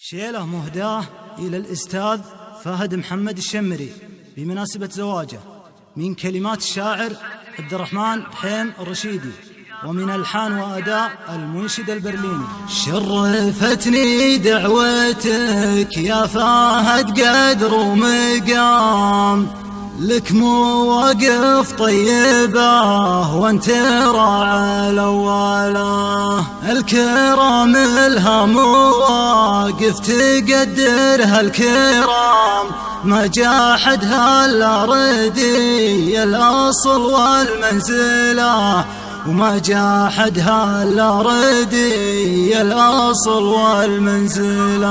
شيلة مهداة إلى الأستاذ فهد محمد الشمري بمناسبة زواجه، من كلمات الشاعر عبد الرحمن حين الرشيدي، ومن ألحان وأداء المنشد البرليني. شرفتني دعوتك يا فهد قدر ومقام، لك مواقف طيبة وانت راعى الأولى، الكرام لها مواقف تقدرها الكرام، ما جاحدها إلا ردي الأصل والمنزلة، وما جاحدها إلا ردي الأصل والمنزلة.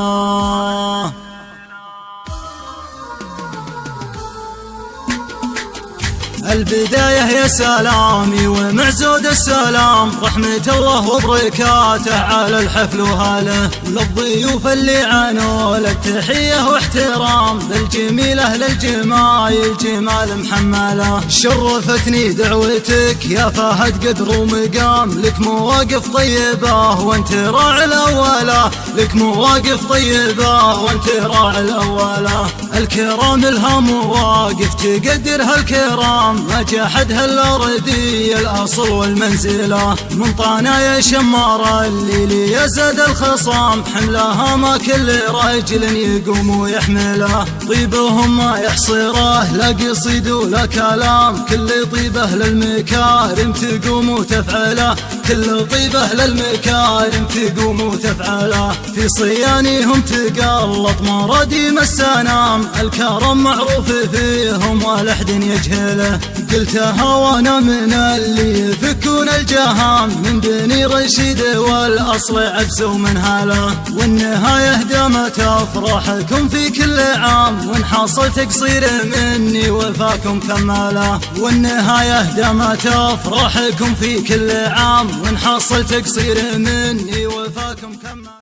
البداية يا سلامي ومعزود السلام، رحمة الله وبركاته على الحفل وهاله، وللضيوف اللي عنوا للتحية واحترام، للجميلة للجمايل جمال محمله. شرفتني دعوتك يا فهد قدر ومقام، لك مواقف طيبة وانت راعي الأولى، لك مواقف طيبة وانت راعي الأولى، الكرام لها مواقف تقدرها الكرام، ما جاحدها إلا ردي الأصل والمنزلة. من طانا يا شمارة الليلي يزد الخصام، حملها ما كل رجل يقوم ويحمله، طيبهم ما يحصره لا قصيد ولا كلام، كل طيبه للمكارم تقوم وتفعله، كل طيبه للمكارم تقوم وتفعله. في صيانيهم تقلط مراديم السنام، الكرم معروف فيهم ولا أحد يجهله، قلتها وانا من اللي يفكون الجهام، من بني رشيد والاصل عبس ومن هاله، والنهايه دامت افراحكم في كل عام، وان حصل تقصير مني وفاكم كماله، والنهايه دامت افراحكم في كل عام، وان حصل تقصير مني وفاكم كماله.